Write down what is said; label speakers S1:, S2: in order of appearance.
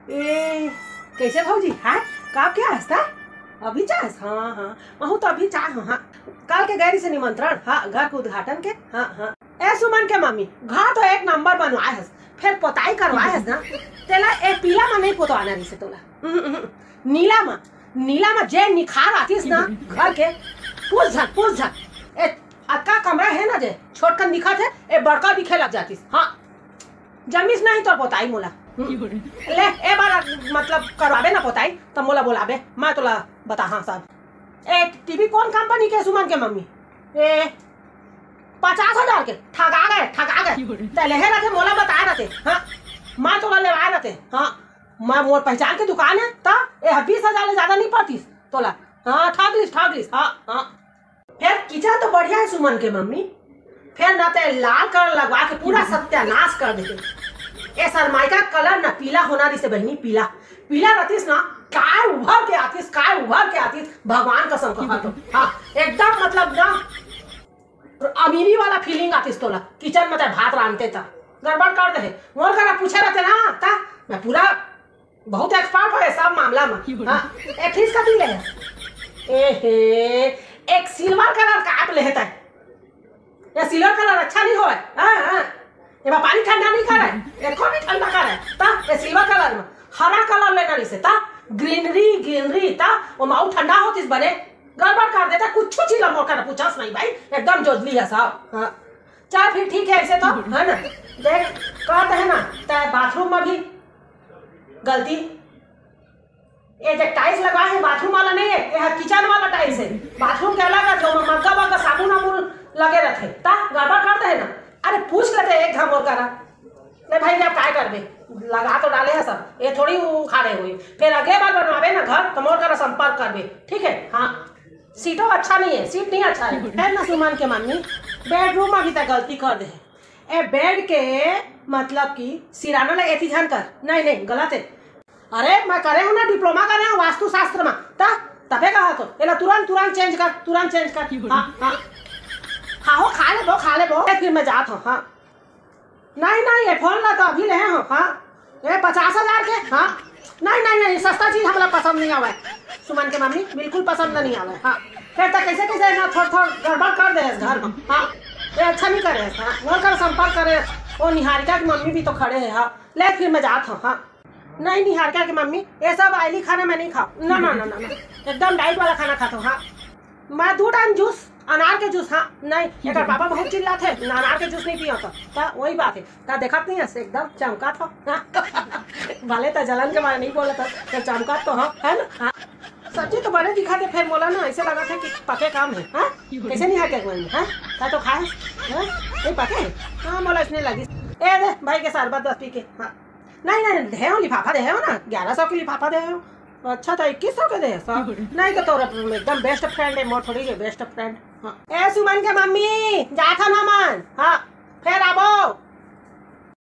S1: ए कैसे भौजी? हाँ का क्या हंसता अभी चाहस? हाँ हाँ महू तो अभी चाह। हाँ कल के गैरी से निमंत्रण। हाँ घर के उद्घाटन के। हाँ हाँ ए सुमन के मम्मी घर तो एक नंबर बनवाए हस, फिर पोताई करवाए हस ना। तेला ए पीला में नहीं पोतवाना रही से तोला नीला में जे निखार आतीस ना घर के पूछ झक ए अक्का कमरा है ना जे छोटकन दिखा थे ए बड़का दिखे लग जातीस। हाँ जमीस नहीं तो पोताई मोला ले ए बार मतलब करवाबे ना पोताई तो मोला बोलाबे मैं तोला बता। हाँ साहब ए टीवी कौन कंपनी के सुमन के मम्मी? ए 50,000 के ठगा गए तले है रहते मोला बताए रहते। हाँ मैं तोला लेवाए रहते। हाँ मैं मोर पहचान के दुकान है ता ए 20,000 ले ज्यादा नहीं पड़तीस तोला। हाँ ठग लिस। हाँ हाँ फिर किचन तो बढ़िया है सुमन के मम्मी, फिर ना ते लाल कलर लगवा के पूरा सत्यानाश कर देते। ए सरमाइका कलर ना पीला होना दिसे बहनी, पीला रहतीस ना काय उभर के आतीस भगवान कसम कहा तो। हाँ एकदम मतलब ना अमीरी वाला फीलिंग आतीस तोला। किचन में भात रांधते था गड़बड़ कर दे मोर करा पूछे रहते ना ता मैं पूरा बहुत एक्सपर्ट है सब मामला में। हाँ ए फीस का ले ए एक सिल्वर कलर का आप लेता है। ये सिल्वर कलर अच्छा नहीं होए। हाँ ये पानी ठंडा नहीं कर रहा है, एको भी ठंडा कर रहा है ता ये सिल्वर कलर में हरा कलर लेना नहीं से ता ग्रीनरी ता वो माउ ठंडा होतीस बने गड़बड़ कर देता कुछ चीज मोर कर पूछास नहीं भाई एकदम जोजली है साहब। हाँ चल फिर ठीक है ऐसे तो है ना देख कर दे ना ते बाथरूम में भी गलती ये जो टाइल्स लगा है बाथरूम वाला नहीं है, ये किचन वाला टाइल्स है। बाथरूम के अलग है जो मग्गा साबुन लगे रहते ता गड़बड़ करते है ना। अरे पूछ लेते एक घम और करा नहीं भाई आप काय करबे लगा तो डाले है सब ये थोड़ी उखाड़े हुई फिर अगले बार बनवाबे ना घर तो मोर करा संपर्क करबे ठीक है। हाँ सीटों अच्छा नहीं है, सीट नहीं अच्छा है ना सुमन के मम्मी। बेडरूम में भी तो गलती कर दे ए बेड के मतलब कि सिराना लगे एथी ध्यान कर नहीं गलत है। अरे मैं करे हूँ ना डिप्लोमा करे हूँ वास्तु शास्त्र में तबे कहा तो एला तुरंत चेंज कर। हाँ हो खा ले बो फिर मैं जाता हूँ। हाँ नहीं ये फोन ला तो अभी ले हो। हाँ ये 50,000 के। हाँ नहीं सस्ता चीज हमारा पसंद नहीं आवा सुमन के मम्मी बिल्कुल पसंद नहीं आवा। हाँ फिर तो कैसे ना थोड़ा गड़बड़ कर दे घर में। हाँ ये अच्छा नहीं करे। हाँ वो कर संपर्क करे वो निहारिका की मम्मी भी तो खड़े है। हाँ ले फिर मैं जाता हूँ। हाँ नहीं निहारिका की मम्मी ये सब ऑयली खाना मैं नहीं खाऊँ ना एकदम डाइट वाला खाना खाता हूँ। हाँ मैं 2 टाइम जूस अनार के जूस। हाँ नहीं एक पापा बहुत चिल्लाते हैं अनार के जूस नहीं पिया था वही बात है ता देखा नहीं है एकदम चमका था। हाँ भले तो जलन के बारे नहीं बोला था तो चमका तो हाँ है ना। हाँ सब्जी तो बड़े दिखाते फिर बोला ना ऐसे लगा था कि पके काम है। हाँ कैसे नहीं हाके हाँ तो खाए नहीं पके। हाँ बोला इसने लगी ए दे भाई के शरबत 10 पी के। हाँ नहीं दे हो लिफाफा दे हो ना 1100 के लिफाफा दे हो। अच्छा था 2100 के दे सब नहीं तो तोरा एकदम बेस्ट फ्रेंड है मोर थोड़ी बेस्ट फ्रेंड। हाँ ए सुमन के मम्मी जाथा ना मन। हाँ फिर आबो।